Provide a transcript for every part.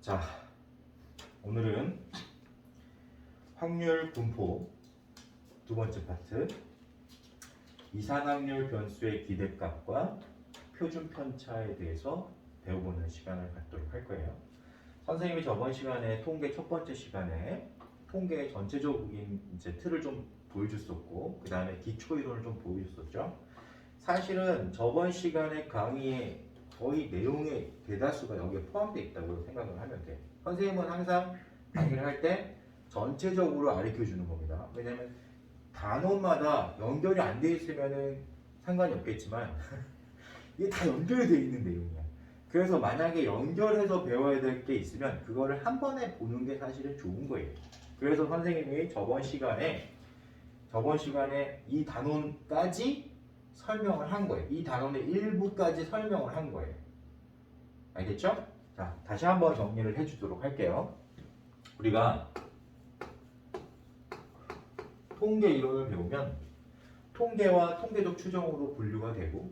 자, 오늘은 확률 분포 두 번째 파트 이산확률 변수의 기대값과 표준 편차에 대해서 배워보는 시간을 갖도록 할 거예요. 선생님이 저번 시간에 통계 첫 번째 시간에 통계의 전체적인 이제 틀을 좀 보여줬었고 그 다음에 기초 이론을 좀 보여줬었죠. 사실은 저번 시간에 강의의 거의 내용의 대다수가 여기에 포함되어 있다고 생각을 하면 돼. 선생님은 항상 강의를 할 때 전체적으로 가르쳐 주는 겁니다. 왜냐면 단원마다 연결이 안 돼 있으면은 상관이 없겠지만 이게 다 연결이 돼 있는 내용이야. 그래서 만약에 연결해서 배워야 될 게 있으면 그거를 한 번에 보는 게 사실은 좋은 거예요. 그래서 선생님이 저번 시간에 이 단원까지 설명을 한 거예요. 이 단원의 일부까지 설명을 한 거예요. 알겠죠? 자, 다시 한번 정리를 해주도록 할게요. 우리가 통계 이론을 배우면 통계와 통계적 추정으로 분류가 되고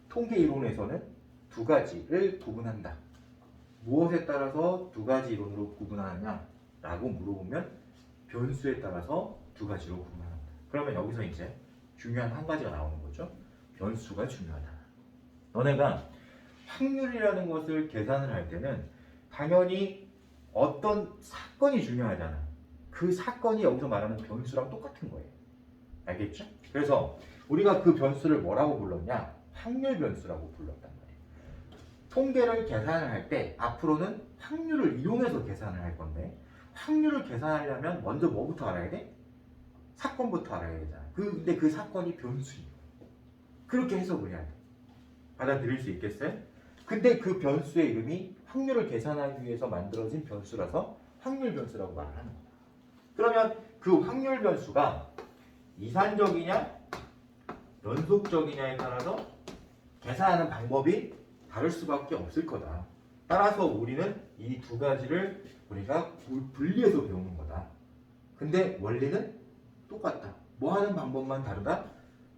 통계 이론에서는 두 가지를 구분한다. 무엇에 따라서 두 가지 이론으로 구분하느냐라고 물어보면 변수에 따라서 두 가지로 구분한다. 그러면 여기서 이제 중요한 한 가지가 나오는 거죠. 변수가 중요하다. 너네가 확률이라는 것을 계산을 할 때는 당연히 어떤 사건이 중요하잖아. 그 사건이 여기서 말하는 변수랑 똑같은 거예요. 알겠죠? 그래서 우리가 그 변수를 뭐라고 불렀냐? 확률 변수라고 불렀단 말이에요. 통계를 계산을 할 때 앞으로는 확률을 이용해서 계산을 할 건데 확률을 계산하려면 먼저 뭐부터 알아야 돼? 사건부터 알아야 되잖아. 근데 그 사건이 변수예요. 그렇게 해석을 해야 돼. 받아들일 수 있겠어요? 근데 그 변수의 이름이 확률을 계산하기 위해서 만들어진 변수라서 확률 변수라고 말을 하는 거야. 그러면 그 확률 변수가 이산적이냐 연속적이냐에 따라서 계산하는 방법이 다를 수밖에 없을 거다. 따라서 우리는 이 두 가지를 우리가 분리해서 배우는 거다. 근데 원리는 똑같다. 뭐 하는 방법만 다르다?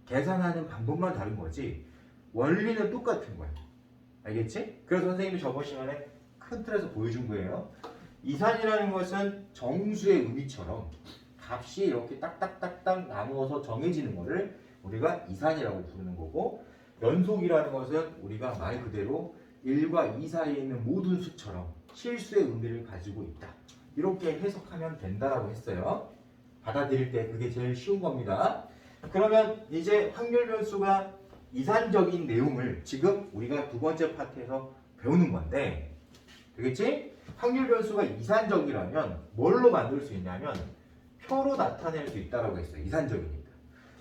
계산하는 방법만 다른 거지 원리는 똑같은 거야. 알겠지? 그래서 선생님이 저번 시간에 큰 틀에서 보여준 거예요. 이산이라는 것은 정수의 의미처럼 값이 이렇게 딱딱딱딱 나누어서 정해지는 것을 우리가 이산이라고 부르는 거고 연속이라는 것은 우리가 말 그대로 1과 2 사이에 있는 모든 수처럼 실수의 의미를 가지고 있다. 이렇게 해석하면 된다라고 했어요. 받아들일 때 그게 제일 쉬운 겁니다. 그러면 이제 확률 변수가 이산적인 내용을 지금 우리가 두 번째 파트에서 배우는 건데 되겠지? 확률 변수가 이산적이라면 뭘로 만들 수 있냐면 표로 나타낼 수 있다라고 했어요. 이산적이니까.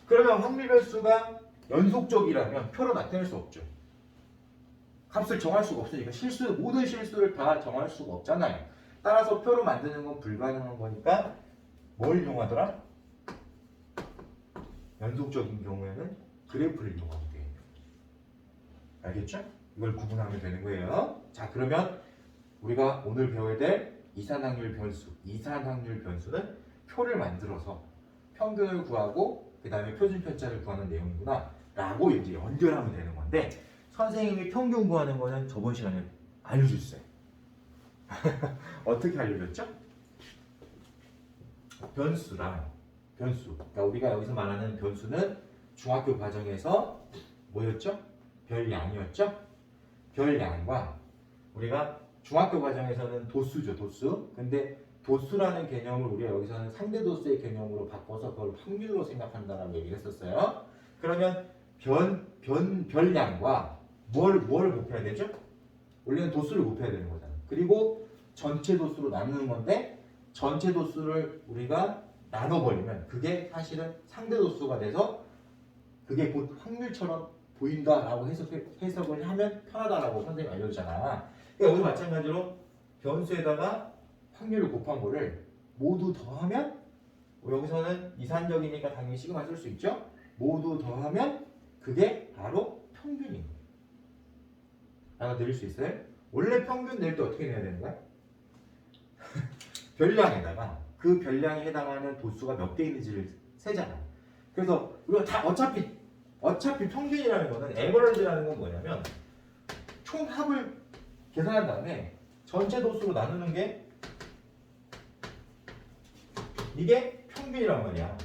그러면 확률 변수가 연속적이라면 표로 나타낼 수 없죠. 값을 정할 수가 없으니까 모든 실수를 다 정할 수가 없잖아요. 따라서 표로 만드는 건 불가능한 거니까 뭘 이용하더라? 연속적인 경우에는 그래프를 이용하게 돼요. 알겠죠? 이걸 구분하면 되는 거예요. 자, 그러면 우리가 오늘 배워야 될 이산확률 변수는 표를 만들어서 평균을 구하고 그 다음에 표준 편차를 구하는 내용이구나 라고 이제 연결하면 되는 건데 선생님이 평균 구하는 거는 저번 시간에 알려줬어요. 어떻게 알려줬죠? 변수. 그러니까 우리가 여기서 말하는 변수는 중학교 과정에서 뭐였죠? 별량이었죠? 별량과 우리가 중학교 과정에서는 도수죠, 도수. 근데 도수라는 개념을 우리가 여기서는 상대도수의 개념으로 바꿔서 그걸 확률로 생각한다는 얘기를 했었어요. 그러면 별량과 뭘 곱해야 되죠? 원래는 도수를 곱해야 되는 거잖아. 그리고 전체 도수로 나누는 건데 전체 도수를 우리가 나눠버리면 그게 사실은 상대도수가 돼서 그게 곧 확률처럼 보인다라고 해석을 하면 편하다라고 선생님이 알려주잖아. 그러니까 여기서 마찬가지로 변수에다가 확률을 곱한 거를 모두 더하면 여기서는 이산적이니까 당연히 시그마 쓸 수 있죠. 모두 더하면 그게 바로 평균인 거예요. 알아들을 수 있어요? 원래 평균 낼 때 어떻게 내야 되는 거야? 별량에다가 그 별량에 해당하는 도수가 몇 개 있는지를 세잖아. 그래서 우리가 다 어차피 평균이라는 거는 에버리지라는 건 뭐냐면 총합을 계산한 다음에 전체 도수로 나누는 게 이게 평균이란 말이야.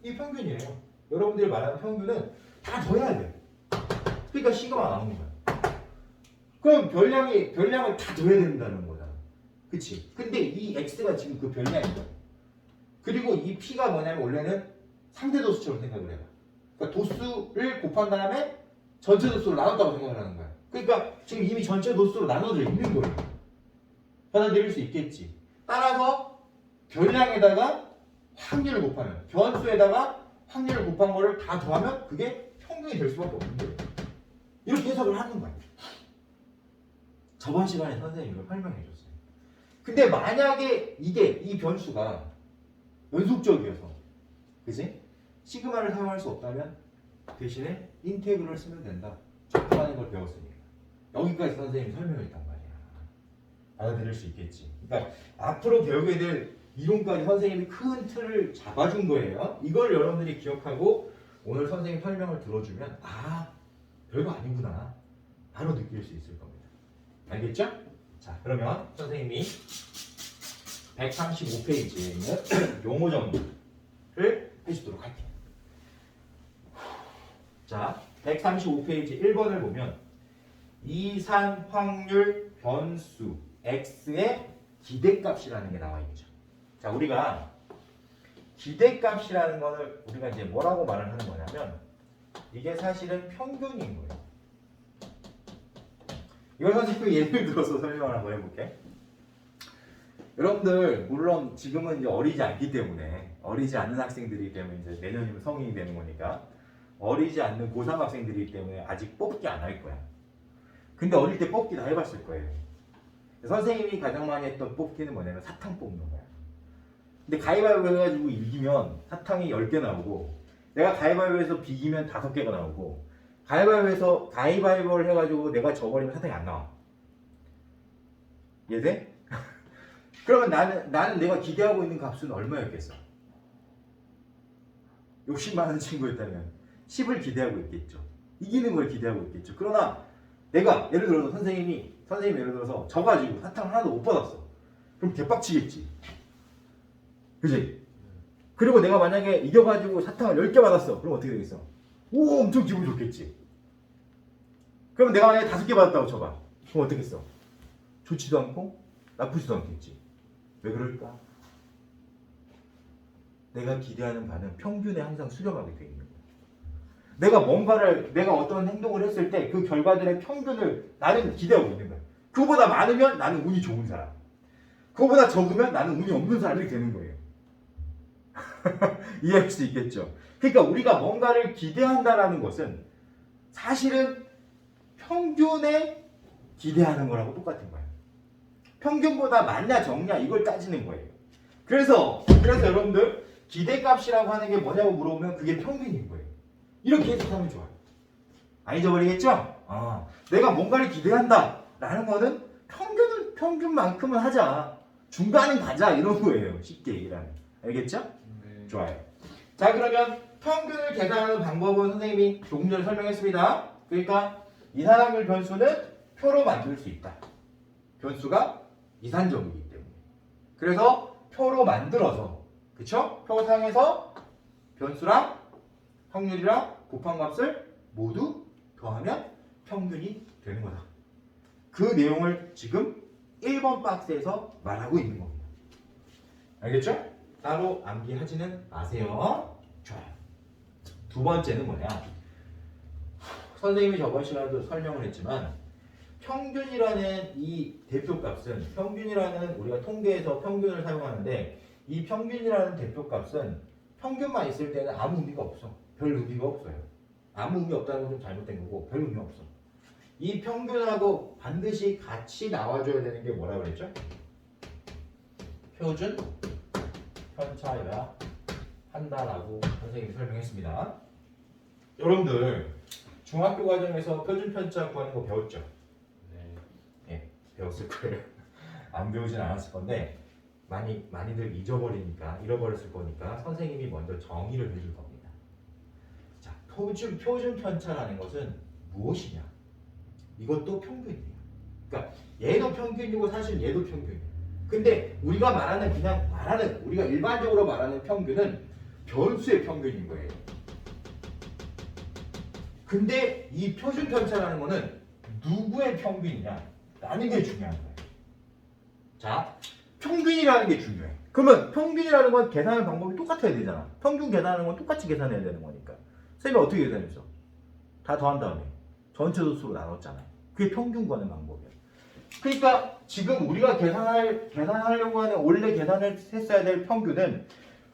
이 평균이에요. 여러분들이 말하는 평균은 다 더해야 돼. 그러니까 시그마 나오는 거야. 그럼 별량을 다 더해야 된다는 거잖아. 그치? 근데 이 x가 지금 그 별량인 거야. 그리고 이 p가 뭐냐면 원래는 상대 도수처럼 생각을 해봐. 그러니까 도수를 곱한 다음에 전체 도수로 나눴다고 생각을 하는 거야. 그러니까 지금 이미 전체 도수로 나눠져 있는 거예요. 받아들일 수 있겠지. 따라서 별량에다가 확률을 곱하면, 변수에다가 확률을 곱한 거를 다 더하면 그게 평균이 될 수밖에 없는 거예요. 이렇게 해석을 하는 거야. 저번 시간에 선생님이 이걸 설명해 줬어요. 근데 만약에 이 변수가 연속적이어서, 그지? 시그마를 사용할 수 없다면 대신에 인테그럴을 쓰면 된다. 적당한 걸 배웠으니까. 여기까지 선생님이 설명했단 말이야. 알아들을 수 있겠지. 그러니까 앞으로 배우게 될 이론까지 선생님이 큰 틀을 잡아준 거예요. 이걸 여러분들이 기억하고 오늘 선생님 설명을 들어주면 별거 아니구나. 바로 느낄 수 있을 겁니다. 알겠죠? 자, 그러면 선생님이 135페이지에 있는 용어 정리를 해주도록 할게요. 자, 135페이지 1번을 보면 이산 확률 변수 x의 기대값이라는 게 나와 있죠. 자, 우리가 기대값이라는 거를 우리가 이제 뭐라고 말을 하는 거냐면 이게 사실은 평균인 거예요. 이걸 선생님이 예를 들어서 설명을 한번 해볼게. 여러분들 물론 지금은 이제 어리지 않기 때문에 어리지 않는 학생들이기 때문에 이제 내년이면 성인이 되는 거니까 어리지 않는 고3 학생들이기 때문에 아직 뽑기 안 할 거야. 근데 어릴 때 뽑기 다 해봤을 거예요. 선생님이 가장 많이 했던 뽑기는 뭐냐면 사탕 뽑는 거야. 근데 가위바위보 해가지고 이기면 사탕이 10개 나오고 내가 가위바위보에서 비기면 5개가 나오고 가위바위보를 해가지고 내가 져버리면 사탕이 안 나와. 이해돼? 그러면 나는 내가 기대하고 있는 값은 얼마였겠어? 욕심 많은 친구였다면 10을 기대하고 있겠죠. 이기는 걸 기대하고 있겠죠. 그러나 내가 예를 들어서 선생님이 예를 들어서 져가지고 사탕을 하나도 못 받았어. 그럼 개빡치겠지. 그지? 그리고 내가 만약에 이겨가지고 사탕을 10개 받았어. 그럼 어떻게 되겠어? 오, 엄청 기분 좋겠지. 그럼 내가 만약에 5개 받았다고 쳐봐. 그럼 어떻겠어? 좋지도 않고 나쁘지도 않겠지. 왜 그럴까? 내가 기대하는 바는 평균에 항상 수렴하게 돼 있는 거야. 내가 어떤 행동을 했을 때 그 결과들의 평균을 나는 기대하고 있는 거야. 그거보다 많으면 나는 운이 좋은 사람. 그거보다 적으면 나는 운이 없는 사람이 되는 거예요. 이해할 수 있겠죠? 그러니까 우리가 뭔가를 기대한다라는 것은 사실은 평균에 기대하는 거라고 똑같은 거예요. 평균보다 많냐 적냐 이걸 따지는 거예요. 그래서 여러분들 기대값이라고 하는 게 뭐냐고 물어보면 그게 평균인 거예요. 이렇게 해석하면 좋아요. 안 잊어버리겠죠? 내가 뭔가를 기대한다 라는 거는 평균만큼은 하자. 중간은 가자 이런 거예요. 쉽게 얘기를 하면. 알겠죠? 네. 좋아요. 자, 그러면 평균을 계산하는 방법은 선생님이 조금 전에 설명했습니다. 그러니까 이산확률 변수는 표로 만들 수 있다. 변수가 이산적이기 때문에. 그래서 표로 만들어서, 그쵸? 표상에서 변수랑 확률이랑 곱한 값을 모두 더하면 평균이 되는 거다. 그 내용을 지금 1번 박스에서 말하고 있는 겁니다. 알겠죠? 따로 암기하지는 마세요. 좋아요. 두 번째는 뭐냐? 선생님이 저번 시간에도 설명을 했지만 평균이라는 이 대표값은 평균이라는 우리가 통계에서 평균을 사용하는데 이 평균이라는 대표값은 평균만 있을 때는 아무 의미가 없어. 별 의미가 없어요. 아무 의미 없다는 건 좀 잘못된 거고 별 의미 없어. 이 평균하고 반드시 같이 나와줘야 되는 게 뭐라 그랬죠? 표준 편차여야 한다라고 선생님이 설명했습니다. 여러분들 중학교 과정에서 표준 편차 구하는 거 배웠죠? 네, 배웠을 거예요. 안 배우진 않았을 건데 많이들 잃어버렸을 거니까 선생님이 먼저 정의를 해줄 겁니다. 자, 표준 편차라는 것은 무엇이냐? 이것도 평균이에요. 그러니까 얘도 평균이고 사실 얘도 평균이에요. 근데 우리가 우리가 일반적으로 말하는 평균은 변수의 평균인 거예요. 근데 이 표준 편차라는 거는 누구의 평균이냐 라는 게 중요한 거예요. 자, 평균이라는 게 중요해. 그러면 평균이라는 건 계산하는 방법이 똑같아야 되잖아. 평균 계산하는 건 똑같이 계산해야 되는 거니까. 선생님이 어떻게 계산했어? 다 더한 다음에 전체 도수로 나눴잖아요. 그게 평균 구하는 방법이야. 그러니까 지금 우리가 계산하려고 하는 원래 계산을 했어야 될 평균은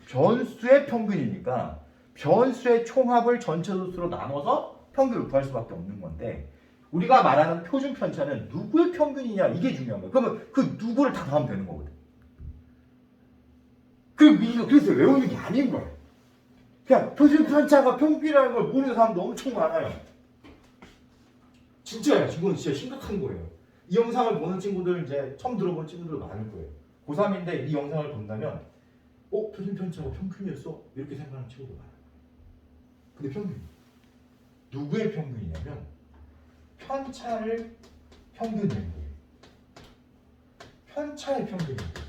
변수의 평균이니까 변수의 총합을 전체 도수로 나눠서 평균을 구할 수밖에 없는 건데 우리가 말하는 표준 편차는 누구의 평균이냐 이게 중요한 거야. 그러면 그 누구를 다 더하면 되는 거거든. 그래서 외우는 게 아닌 거야. 그냥 표준 편차가 평균이라는 걸 모르는 사람도 엄청 많아요. 진짜야. 이건 진짜 심각한 거예요. 이 영상을 보는 친구들 이제 처음 들어본 친구들 많을 거예요. 고3인데 이 영상을 본다면 표준 편차가 평균이었어? 이렇게 생각하는 친구도 많아요. 근데 평균. 누구의 평균이냐면 편차를 평균 내는 거예요. 편차의 평균이에요.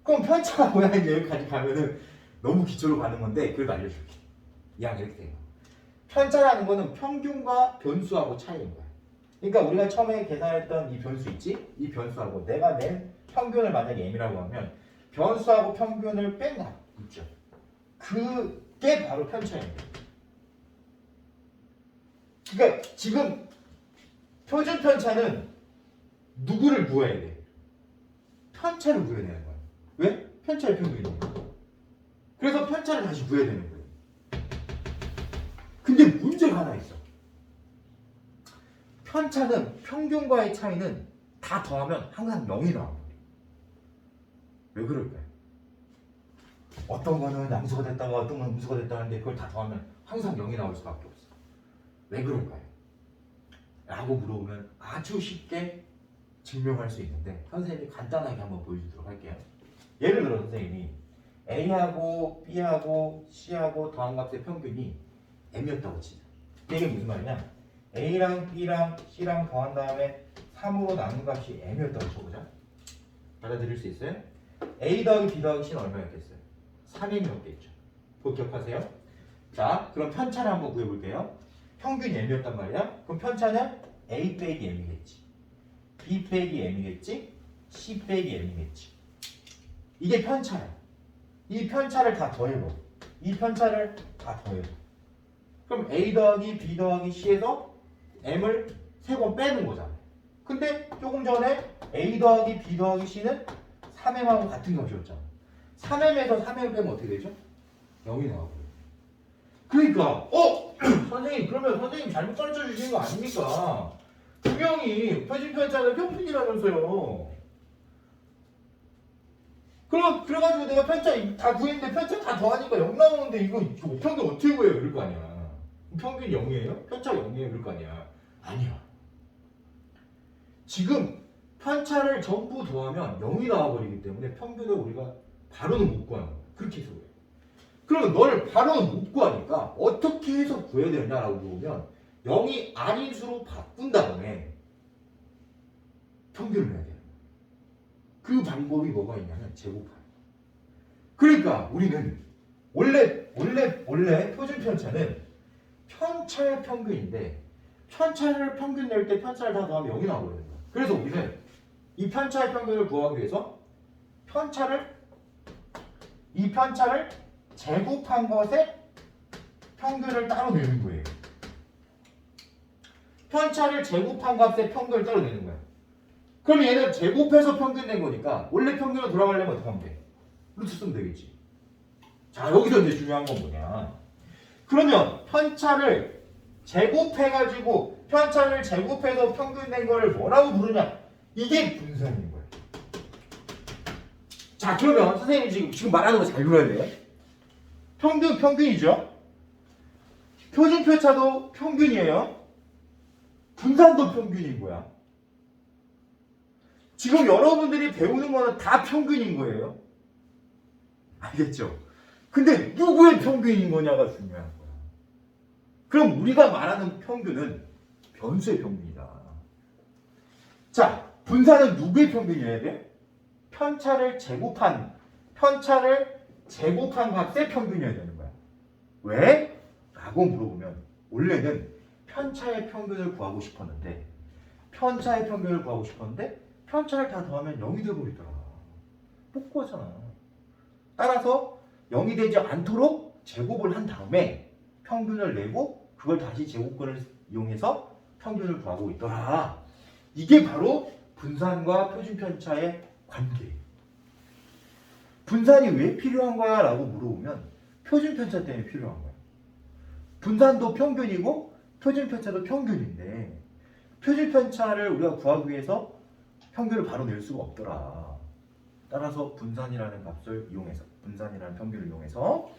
그럼 편차가 뭐냐는 여기까지 가면은 너무 기초로 가는 건데 그래도 알려줄게. 이왕 이렇게 돼요. 편차라는 거는 평균과 변수하고 차이인 거야. 그러니까 우리가 처음에 계산했던 이 변수 있지? 이 변수하고 내가 낸 평균을 만약에 m이라고 하면 변수하고 평균을 뺀 있죠. 그게 바로 편차입니다. 그러니까 지금 표준 편차는 누구를 구해야 돼? 편차를 구해야 되는 거야. 왜? 편차의 평균이니까. 그래서 편차를 다시 구해야 되는 거예요. 근데 문제가 하나 있어. 편차는 평균과의 차이는 다 더하면 항상 0이 나와. 왜 그럴까요? 어떤 거는 양수가 됐다가 어떤 건 음수가 됐다가 하는데 그걸 다 더하면 항상 0이 나올 수밖에 없어. 왜 그럴까요? 라고 물어보면 아주 쉽게 증명할 수 있는데 선생님이 간단하게 한번 보여주도록 할게요. 예를 들어 선생님이 A하고 B하고 C하고 더한 값의 평균이 M이었다고 치자. 이게 무슨 말이냐? A랑 B랑 C랑 더한 다음에 3으로 나눈 값이 M이었다고 쳐보자. 받아들일 수 있어요? A 더하기 B 더하기 C는 얼마였겠어요? 3M이었겠죠. 그거 기억하세요? 자, 그럼 편차를 한번 구해볼게요. 평균이 M이었단 말이야. 그럼 편차는 A 빼기 M이겠지. B 빼기 M이겠지. C 빼기 M이겠지. 이게 편차야. 이 편차를 다 더해봐. 이 편차를 다 더해봐. 그럼 A 더하기 B 더하기 C에서 M을 3번 빼는 거잖아. 근데 조금 전에 A 더하기 B 더하기 C는 3M하고 같은 값이었잖아. 3M에서 3M 빼면 어떻게 되죠? 0이 나와버려. 그러니까 선생님 그러면 선생님 잘못 가르쳐 주시는 거 아닙니까? 분명히 표준 편차는 평균이라면서요. 그래가지고 내가 편차 다 구했는데 편차 다 더하니까 0 나오는데 이거 평균 어떻게 구해요? 이럴 거 아니야. 평균 0이에요? 편차 0이에요? 이럴 거 아니야. 아니야. 지금 편차를 전부 더하면 0이 나와버리기 때문에 평균을 우리가 바로는 못 구하는 거야. 그렇게 해서 그래. 그러면 너를 바로는 못 구하니까 어떻게 해서 구해야 되냐라고 물어보면 0이 아닌 수로 바꾼 다음에 평균을 내야 돼요. 그 방법이 뭐가 있냐면 제곱하는. 그러니까 우리는 원래 표준 편차는 편차의 평균인데 편차를 평균 낼 때 편차를 다 더하면 0이 나오거든요. 그래서 우리는 이 편차의 평균을 구하기 위해서 이 편차를 제곱한 것의 평균을 따로 내는 거예요. 편차를 제곱한 값의 평균을 따로 내는 거야. 그럼 얘는 제곱해서 평균 낸 거니까 원래 평균으로 돌아가려면 어떻게 하면 돼? 루트 쓰면 되겠지. 자, 여기서 이제 중요한 건 뭐냐? 그러면 편차를 제곱해서 평균 낸 거를 뭐라고 부르냐? 이게 분산인 거예요. 자, 그러면 선생님 지금 말하는 거 잘 들어야 돼. 평균이죠. 표준 편차도 평균이에요. 분산도 평균인 거야. 지금 여러분들이 배우는 거는 다 평균인 거예요. 알겠죠? 근데 누구의 평균인 거냐가 중요한 거야. 그럼 우리가 말하는 평균은 변수의 평균이다. 자, 분산은 누구의 평균이어야 돼? 편차를 제곱한 값의 평균이어야 되는 거야. 왜? 라고 물어보면 원래는 편차의 평균을 구하고 싶었는데 편차를 다 더하면 0이 되어버리더라. 못 구하잖아. 따라서 0이 되지 않도록 제곱을 한 다음에 평균을 내고 그걸 다시 제곱근을 이용해서 평균을 구하고 있더라. 이게 바로 분산과 표준편차의 관계예요. 분산이 왜 필요한 거야? 라고 물어보면 표준편차 때문에 필요한 거야. 분산도 평균이고 표준편차도 평균인데 표준편차를 우리가 구하기 위해서 평균을 바로 낼 수가 없더라. 따라서 분산이라는 평균을 이용해서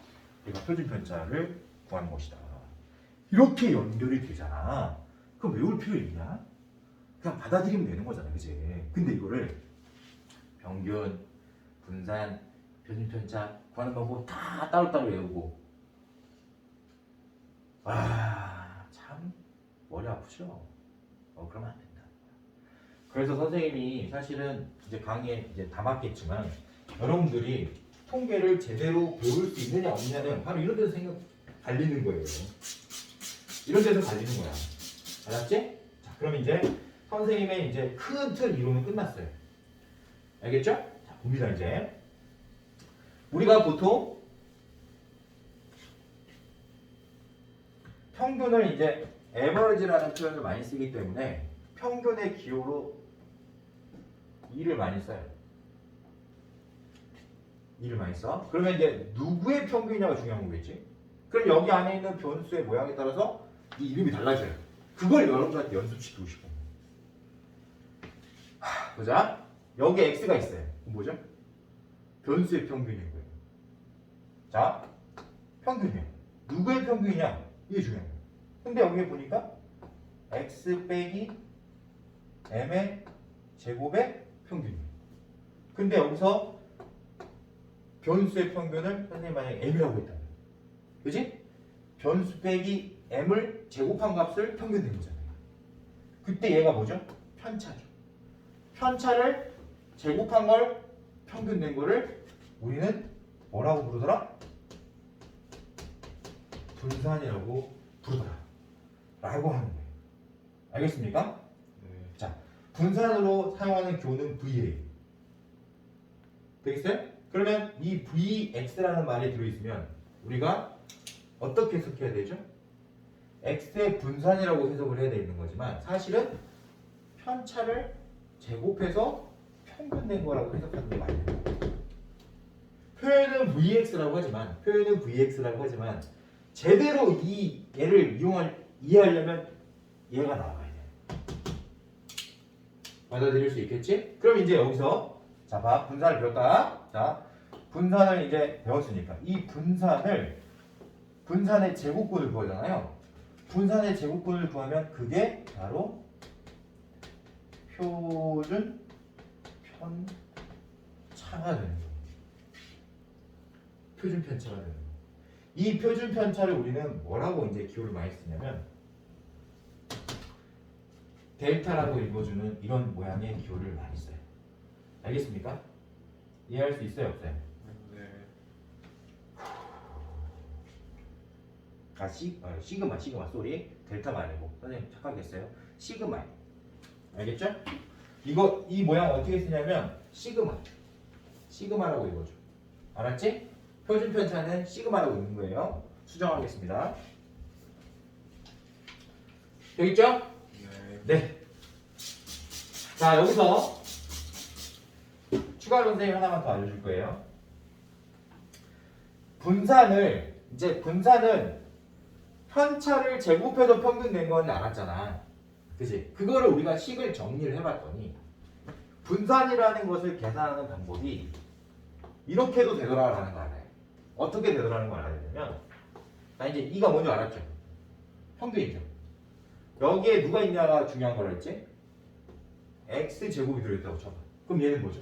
우리가 표준편차를 구하는 것이다. 이렇게 연결이 되잖아. 그럼 외울 필요 있냐? 그냥 받아들이면 되는 거잖아, 그치? 근데 이거를 평균, 분산, 표준편차 구하는 방법 다 따로따로 외우고 참 머리 아프죠? 그러면 안 된다. 그래서 선생님이 사실은 이제 강의에 이제 담았겠지만 여러분들이 통계를 제대로 배울 수 있느냐 없느냐는 바로 이런 데서 갈리는 거예요. 이런 데서 갈리는 거야. 알았지? 자, 그럼 이제 선생님의 이제 큰 틀 이론은 끝났어요. 알겠죠? 자, 봅니다 이제. 우리가 보통 평균을 이제 average라는 표현을 많이 쓰기 때문에 평균의 기호로 2를 많이 써요. 2를 많이 써. 그러면 이제 누구의 평균이냐가 중요한 거겠지? 그럼 여기 안에 있는 변수의 모양에 따라서 이 이름이 달라져요. 그걸 여러분들한테 연습시키고 싶어. 보자. 여기 x가 있어요. 뭐죠? 변수의 평균인 거예요. 자, 평균이에요. 누구의 평균이냐? 이게 중요한 거예요. 근데 여기 보니까 x 빼기 m의 제곱의 평균이에요. 근데 여기서 변수의 평균을 선생님 만약에 m이라고 했다면, 그지? 변수 빼기 m을 제곱한 값을 평균 낸 거잖아요. 그때 얘가 뭐죠? 편차죠. 편차를 제곱한 걸 평균 낸 거를 우리는 뭐라고 부르더라? 분산이라고 부르더라. 라고 하는 거예요. 알겠습니까? 자, 분산으로 사용하는 교는 V예요. 되겠어요? 그러면 이 Vx라는 말이 들어있으면 우리가 어떻게 해석해야 되죠? x의 분산이라고 해석을 해야 되는 거지만 사실은 편차를 제곱해서 평균 낸 거라고 해석하는 게 맞아요. 표현은 Vx라고 하지만 제대로 이 얘를 이해하려면 얘가 나와야 돼. 받아들일 수 있겠지? 그럼 이제 여기서 자, 봐. 분산을 배웠다. 자, 분산을 이제 배웠으니까 이 분산의 제곱근을 구하잖아요. 분산의 제곱근을 구하면 그게 바로 표준 편차가 되는 거예요. 표준 편차가 되는 거예요. 이 표준 편차를 우리는 뭐라고 이제 기호를 많이 쓰냐면 델타라고 읽어주는 이런 모양의 기호를 많이 써요. 알겠습니까? 이해할 수 있어요, 없어요? 네. 시그마 쏘리. 델타가 아니고 선생님 착각했어요. 시그마. 알겠죠? 이 모양 어떻게 쓰냐면 시그마라고 읽어줘. 알았지? 표준 편차는 시그마라고 읽는 거예요. 수정하겠습니다. 되겠죠? 네. 자, 여기서 추가 선생님 하나만 더 알려줄 거예요. 분산은 편차를 제곱해서 평균 낸 건 알았잖아. 그치? 그거를 우리가 식을 정리를 해봤더니 분산이라는 것을 계산하는 방법이 이렇게도 되더라라는 걸 알아요. 어떻게 되더라는 걸 알아야 되면 자, 이제 이가 뭔지 알았죠? 평균이죠. 여기에 누가 있냐가 중요한 거라 했지? x제곱이 들어있다고 쳐봐. 그럼 얘는 뭐죠?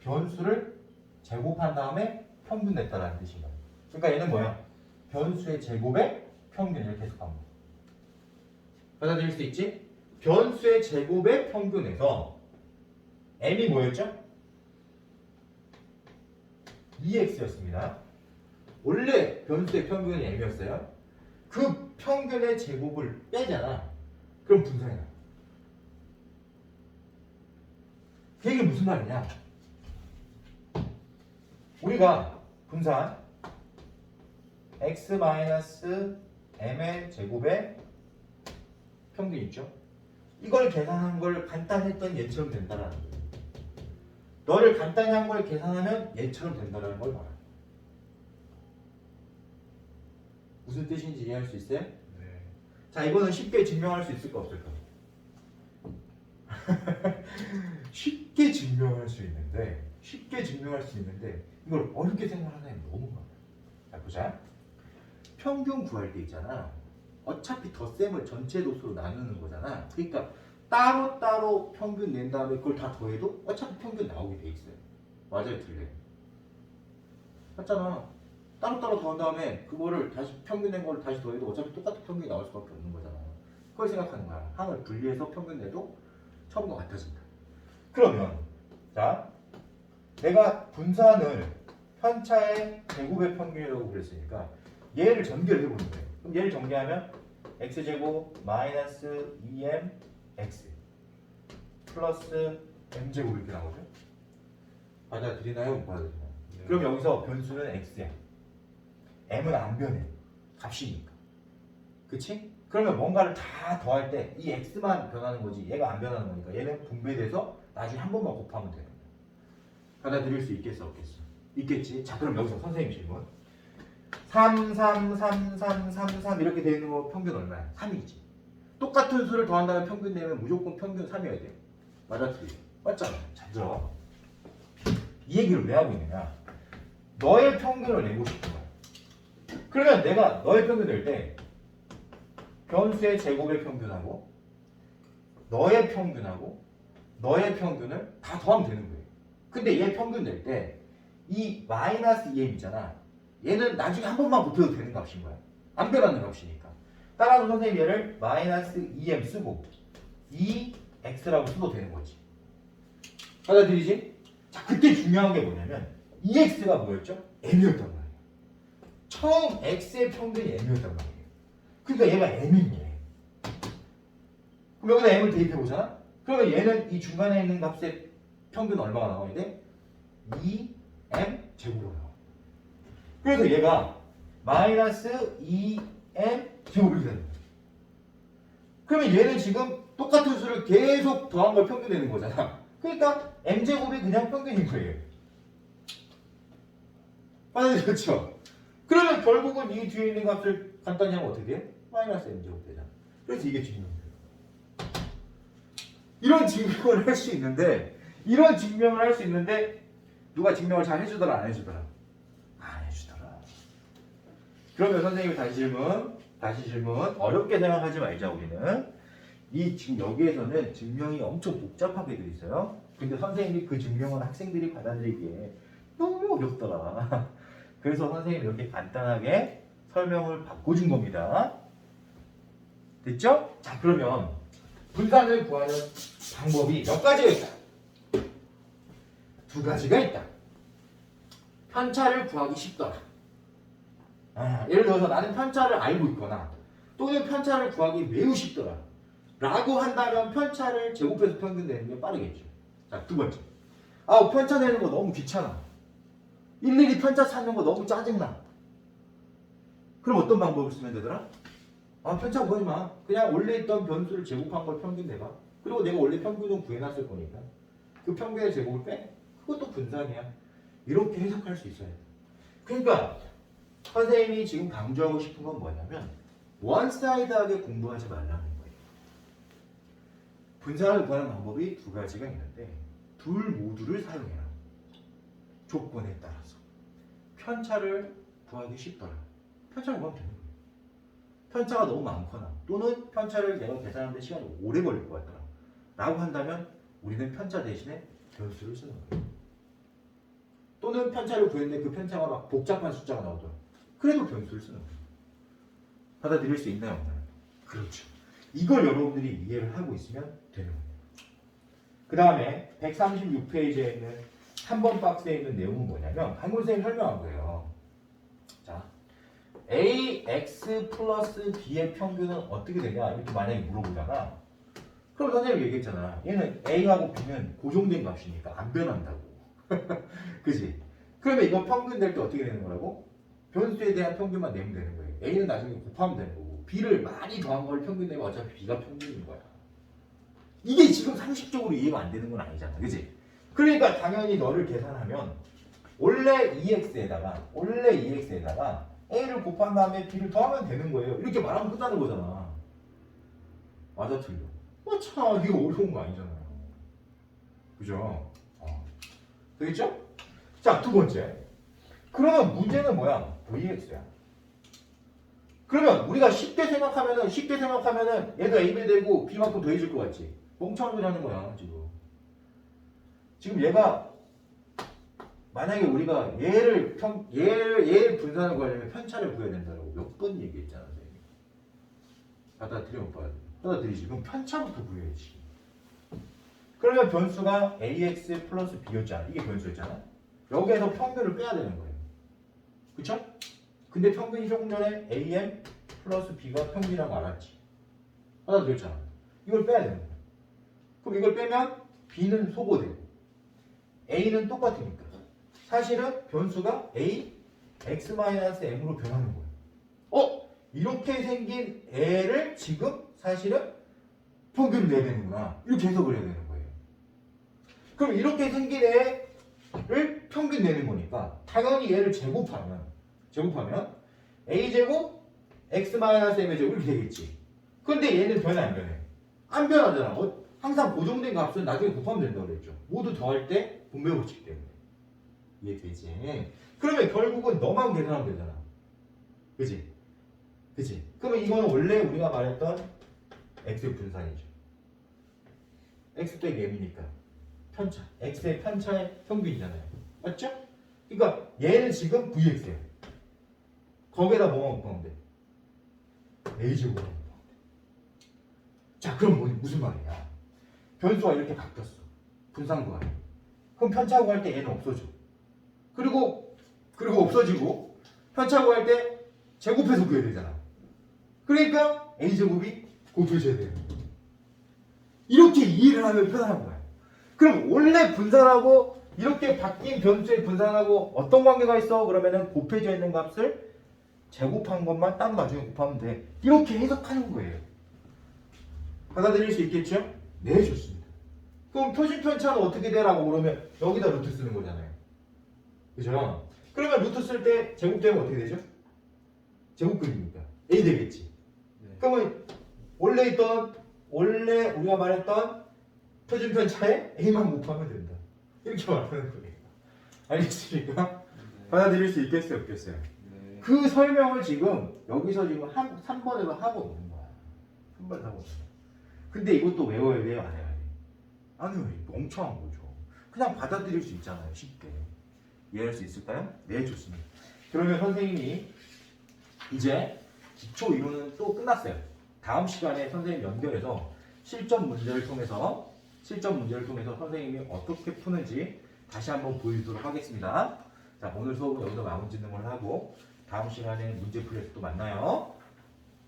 변수를 제곱한 다음에 평균 냈다라는 뜻인 거야. 그러니까 얘는 뭐야? 변수의 제곱에 평균 이렇게 해석한 거야. 받아들일 수 있지? 변수의 제곱의 평균에서 m이 뭐였죠? 2x였습니다. 원래 변수의 평균이 m이었어요. 그 평균의 제곱을 빼잖아. 그럼 분산이 나. 그게 무슨 말이냐? 우리가 분산 x-m의 제곱의 평균 있죠? 이걸 계산한 걸 간단히 했더니 얘처럼 된다는 거예요. 너를 간단히 한 걸 계산하면 얘처럼 된다는 걸 말해요. 무슨 뜻인지 이해할 수 있어요? 네. 자, 이거는 쉽게 증명할 수 있을까 없을까? 쉽게 증명할 수 있는데 이걸 어렵게 생각하는 애는 너무 많아요. 자, 보자. 평균 구할 때 있잖아. 어차피 덧셈을 전체 도수로 나누는 거잖아. 그러니까 따로따로 평균 낸 다음에 그걸 다 더해도 어차피 평균 나오게 돼 있어요. 맞아요, 틀려요? 맞잖아. 따로따로 더한 다음에 그거를 다시 평균 낸 거를 다시 더해도 어차피 똑같은 평균이 나올 수밖에 없는 거잖아. 그걸 생각하는 거야. 항을 분리해서 평균 내도 처음과 같아진다. 그러면 자, 내가 분산을 편차의 제곱의 평균이라고 그랬으니까 얘를 전개를 해보는 거예요. 그럼 얘를 전개하면 x제곱 마이너스 2mx 플러스 m제곱 이렇게 나오죠? 받아들이나요? 못 받아들이나요? 네. 그럼 여기서 변수는 x야. m은 안 변해. 값이니까. 그치? 그러면 뭔가를 다 더할 때 이 x만 변하는 거지 얘가 안 변하는 거니까 얘는 분배돼서 나중에 한 번만 곱하면 되는 거야. 받아들일 수 있겠어 없겠어? 있겠지? 자, 그럼 여기서 선생님 질문. 3, 3, 3, 3, 3, 3 이렇게 되는 거 평균 얼마야? 3이지. 똑같은 수를 더한다면 평균 내면 무조건 평균 3이어야 돼. 맞아, 틀려? 맞잖아. 잘 들어. 이 얘기를 왜 하고 있느냐? 너의 평균을 내고 싶은 거야. 그러면 내가 너의 평균 낼 때 변수의 제곱의 평균하고 너의 평균하고 너의 평균을 다 더하면 되는 거예요. 근데 얘 평균 낼 때 이 마이너스 2m이잖아. 얘는 나중에 한 번만 곱해도 되는 값인 거야. 안 변하는 값이니까. 따라서 선생님 얘를 마이너스 2m 쓰고 2x라고 써도 되는 거지. 받아들이지? 자, 그때 중요한 게 뭐냐면 2x가 뭐였죠? m이었단 말이에요. 처음 x의 평균이 m이었단 말이에요. 그러니까 얘가 m인 거예요. 그럼 여기다 m을 대입해 보잖아? 그러면 얘는 이 중간에 있는 값의 평균 얼마가 나와야 돼? 2m 제곱으로 나와. 그래서 얘가 마이너스 2m 제곱이 되는 거야. 그러면 얘는 지금 똑같은 수를 계속 더한 걸 평균 내는 거잖아. 그러니까 m제곱이 그냥 평균인 거예요. 맞아요, 그렇죠? 그러면 결국은 이 뒤에 있는 값을 간단히 하면 어떻게 돼요? 마이너스 m제곱 되잖아. 그래서 이게 증명돼요. 이런 증명을 할 수 있는데 누가 증명을 잘 해주더라 안 해주더라? 안 해주더라. 그러면 선생님이 다시 질문 어렵게 생각하지 말자. 우리는 이 지금 여기에서는 증명이 엄청 복잡하게 돼 있어요. 근데 선생님이 그 증명은 학생들이 받아들이기에 너무 어렵더라. 그래서 선생님이 이렇게 간단하게 설명을 바꿔준 겁니다. 됐죠? 자, 그러면 분산을 구하는 방법이 몇 가지가 있다. 두 가지가 있다. 편차를 구하기 쉽더라. 예를 들어서 나는 편차를 알고 있거나 또는 편차를 구하기 매우 쉽더라 라고 한다면 편차를 제곱해서 평균 내는 게 빠르겠죠. 자, 두 번째. 편차 내는 거 너무 귀찮아. 일일이 편차 찾는 거 너무 짜증나. 그럼 어떤 방법을 쓰면 되더라? 편차 구하지 마. 그냥 원래 있던 변수를 제곱한 걸 평균 내봐. 그리고 내가 원래 평균은 구해놨을 거니까 그 평균의 제곱을 빼. 그것도 분산이야. 이렇게 해석할 수 있어야 돼. 그러니까 선생님이 지금 강조하고 싶은 건 뭐냐면 원사이드하게 공부하지 말라는 거예요. 분산을 구하는 방법이 두 가지가 있는데 둘 모두를 사용해라. 조건에 따라서. 편차를 구하기 쉽더라. 편차를 구하면 되는 거예요. 편차가 너무 많거나 또는 편차를 내가 계산하는데 시간이 오래 걸릴 것 같더라 라고 한다면 우리는 편차 대신에 변수를 쓰는 거예요. 또는 편차를 구했는데 그 편차가 막 복잡한 숫자가 나오더라. 그래도 변수를 쓰는 거예요. 받아들일 수 있나요? 없나요? 그렇죠. 이걸 여러분들이 이해를 하고 있으면 되는 거예요. 그 다음에 136페이지에 있는 3번 박스에 있는 내용은 뭐냐면 강문생이 설명한 거예요. 자, ax 플러스 b의 평균은 어떻게 되냐 이렇게 만약에 물어보잖아. 그럼 선생님이 얘기했잖아. 얘는 a하고 b는 고정된 값이니까 안 변한다고. 그지? 그러면 이거 평균 될 때 어떻게 되는 거라고? 변수에 대한 평균만 내면 되는 거예요. a는 나중에 곱하면 되는 거고 b를 많이 더한 걸 평균 내면 어차피 b가 평균인 거야. 이게 지금 상식적으로 이해가 안 되는 건 아니잖아. 그지? 그러니까 당연히 너를 계산하면 원래 2x에다가 a를 곱한 다음에 b를 더하면 되는 거예요. 이렇게 말하면 끝나는 거잖아. 맞아 틀려? 참 이게 어려운 거 아니잖아요. 그죠? 되겠죠? 자, 두 번째. 그러면 문제는 뭐야? vx야. 그러면 우리가 쉽게 생각하면은 얘도 a 배 되고 b만큼 더해질 것 같지? 멍청한 소리 하는 거야 지금. 지금 얘가 만약에 우리가 얘를 분산을 구하려면 편차를 구해야 된다고 몇 번 얘기했잖아 선생님. 받아들여 못 받아들여? 받아들이지. 그럼 편차부터 구해야지. 그러면 변수가 ax 플러스 b였잖아. 이게 변수였잖아. 여기에서 평균을 빼야 되는 거예요. 그쵸? 근데 평균이 조금 전에 am 플러스 b가 평균이라고 알았지. 받아들였잖아. 이걸 빼야 되는 거야. 그럼 이걸 빼면 b는 소거되고 a는 똑같으니까 사실은 변수가 a x-m으로 변하는 거예요. 이렇게 생긴 애를 지금 사실은 평균을 내야 되는구나. 이렇게 해석을 해야 되는 거예요. 그럼 이렇게 생긴 애를 평균 내는 거니까 당연히 얘를 제곱하면 a제곱 x-m의 제곱 이렇게 되겠지. 근데 얘는 변해 안 변해? 안 변하잖아. 항상 고정된 값은 나중에 곱하면 된다고 그랬죠. 모두 더할 때 분배 법칙 때문에. 이해되지? 그러면 결국은 너만 계산하면 되잖아. 그치? 그러면 이거는 원래 우리가 말했던 x의 분산이죠. x 빼기 m이니까 편차. x의 편차의 평균이잖아요. 맞죠? 그러니까 얘는 지금 vx예요. 거기에다 뭐만 곱하면 돼? a제곱만 곱하면 돼. 자, 그럼 무슨 말이야? 변수가 이렇게 바뀌었어. 분산 구하래. 그럼 편차 구할 때 얘는 없어져. 그리고 없어지고 편차 구할 때 제곱해서 구해야 되잖아. 그러니까 a제곱이 곱해져야 돼요. 이렇게 이해를 하면 편안한 거야. 그럼 원래 분산하고 이렇게 바뀐 변수의 분산하고 어떤 관계가 있어? 그러면은 곱해져 있는 값을 제곱한 것만 따로 나중에 곱하면 돼. 이렇게 해석하는 거예요. 받아들일 수 있겠죠? 네, 좋습니다. 그럼 표준 편차는 어떻게 되라고 그러면 여기다 루트 쓰는 거잖아요. 그죠? 그러면 루트 쓸 때 제곱되면 어떻게 되죠? 제곱근이니까 a 되겠지. 네. 그러면 원래 우리가 말했던 표준 편차에 a만 곱하면 된다. 이렇게 말하는 거예요. 알겠습니까? 네. 받아들일 수 있겠어요, 없겠어요? 네. 그 설명을 지금 여기서 지금 3번에서 하고 있는 거야. 3번에서 하고 있는 거야. 근데 이것도 외워야 돼요, 안 해야 돼요? 안 외워요. 멍청한 거죠. 그냥 받아들일 수 있잖아요, 쉽게. 이해할 수 있을까요? 네, 좋습니다. 그러면 선생님이 이제 기초 이론은 또 끝났어요. 다음 시간에 선생님 연결해서 실전 문제를 통해서 선생님이 어떻게 푸는지 다시 한번 보여주도록 하겠습니다. 자, 오늘 수업은 여기서 마무리 짓는 걸로 하고 다음 시간에 문제 풀에서 또 만나요.